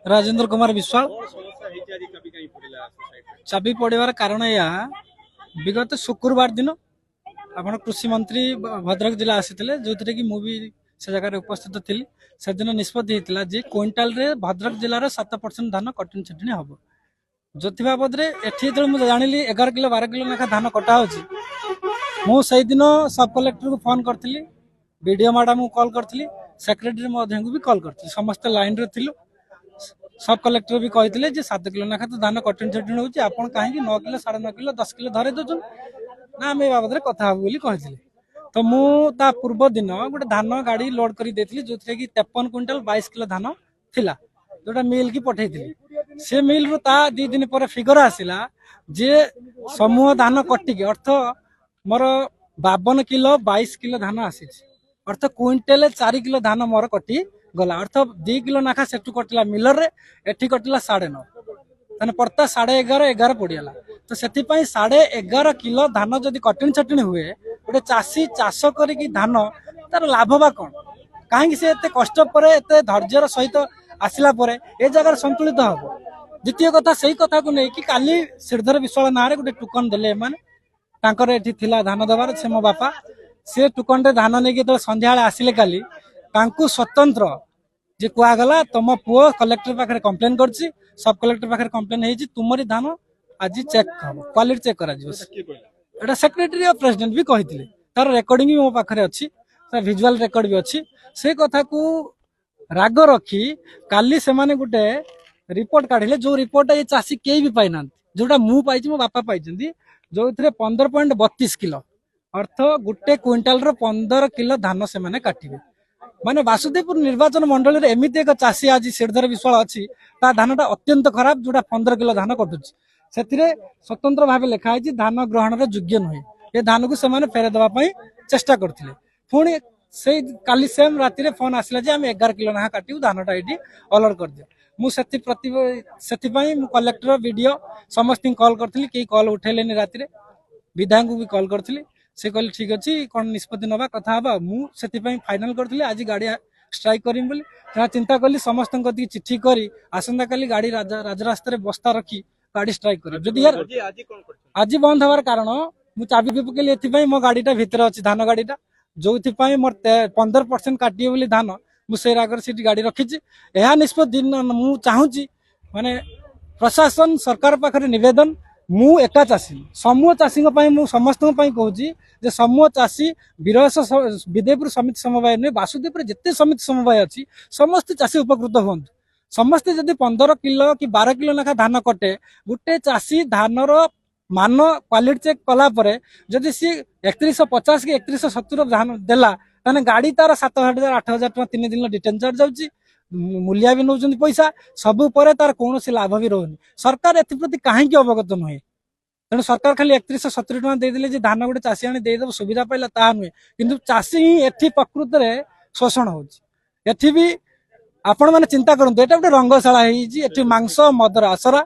राजेंद्र कुमार विश्वाल। चाबी पड़ार कारण या विगत शुक्रवार दिन आपण कृषि मंत्री भद्रक जिला आसी जो थे कि मुझे से जगह उपस्थित थी से दिन निष्पत्ति होता जे क्विंटाल रे भद्रक जिलार 7% धान कटनी छटनी हम जो बाबद मुझे जानी 11 किलो 12 किलो लेखा धान कटा मुझे दिन सब कलेक्टर को फोन करी बीडीओ मैडम को कॉल करी सेक्रेटरी भी कॉल करी समस्त लाइन रे थिलु सब कलेक्टर भी कहते 7 किलो लेखा तो धान कटनी छटनी होती आपड़ कहीं 9 किलो 9.5 किलो 10 किलो धरे दौन ना आम बाबद कथा कहते तो मुझे पूर्व दिन गोटे धान गाड़ी लोड कर जो कि 53 क्विंटाल 22 किलो धान थिला जोटा मिल की पठे से मिल रु ता 2 दिन पर फिगर आसला जे समूह धान कटिक अर्थ मोर 52 किलो 22 किलो धान आसी अर्थ क्विंटाल 4 किलो धान मोर कटि गला अर्थ 2 किलो नाखा से कटिला मिलर रे एठी कटिला 9.5 ताने पड़ता 11.5 पड़ियाला तो से 11.5 किलो धान जदि कटनी छटनी हुए गोटे चाषी चाष करी धान तार लाभवा कौन कहीं से एते कष्ट पर एते धैर्यर सहित आसला पर ए जगह संतुलित हम द्वितीय कथा से कथा को लेकिन काली श्रीधर विश्वाल ना गोटे टोकन देले माने एठी थिला धान देवार से मो बापा से टोकन रे धान नहीं जो संध्या आसिले काली तांकु स्वतंत्र जे कहगला तुम पुओ कलेक्टर पाखे कंप्लेन कर सब कलेक्टर पाखे कंप्लेन है तुमरी धान आज चेक हम क्वालिटी चेक करा सेक्रेटरी और प्रेसिडेंट भी कहते तार रेकर्डिंग भी मो पाखे अच्छी विजुअल रेकर्ड भी अच्छी से कथा को राग रखी काली से माने गुटे रिपोर्ट काढ़िले जो रिपोर्ट ये चाषी कई भी पाई ना जोटा मु पाई मो बापा पाई जो 15.32 किलो अर्थ गोटे क्विंटाल 15 किलो धान से माने काटिबे माने वासुदेवपुर निर्वाचन मंडल रे एमिति एक चाषी आज श्रीधर विश्वाल अच्छी ता धानटा अत्यंत खराब जोटा 15 किलो धान कटुची से स्वतंत्र भाव लिखाई धान ग्रहण योग्य नुहे ये धान को से फेरे देवाई चेष्टा करते पुणी से काली सेम राति फोन आसला जे आम 11 किलो ना काटू धानटा ये अलर्ट कर दिया मुझे कलेक्टर वीडियो समस्त कॉल करी कई कॉल उठेले राति विधायक भी कॉल करी से कहले ठीक अच्छे कौन निष्पत्ति नवा कथा हाँ मुझे फाइनाल करी आज गाड़ी स्ट्राइक करी चिंता कली समस्त चिठी करी आसंता काली गाड़ी राजरास्ता बस्ता रखी गाड़ी स्ट्राइक कर जदि यार आज बंद हबार कारण मुझे चाबी पकेली एथि मो गाड़ीटा भितर अच्छी धान गाड़ीटा जो मोर 15% काटिए बोली धान मुझे आगे से गाड़ी रखी यह निष्पत्ति मु चाहूँगी माने प्रशासन सरकार पाखे निवेदन मु एका चाषी समूह चाषी समस्त कहूँ समूह चाषी वीरस विदेपुर समिति समवाय नुहे वासुदेव जिते समिति समवाय अच्छी समस्त चाषी उपकृत हूँ समस्ते जदि 15 किलो कि 12 किलो लेखा धान कटे गोटे चाषी धानर मान क्वालिटी चेक कला परे जदि सी 3150 कि 3170 धान देला ताने गाड़ी तार 7000 8000 टका 3 दिन डिटेन चार्ज जाउची मूल्य भी नौ पैसा सबू पर तार कौन लाभ भी रोनी सरकार एप्रति कहीं अवगत नुहे तेणु सरकार खाली 3170 टका देदेले धान गोटे चाषी आनी देदेव सुविधा पाइला ता नुहे किंतु चाषी ही एठी प्रकृत में शोषण होती एठी भी आपण मैंने चिंता करूँ एटा गोटे रंगशाला मांस मदर आसरा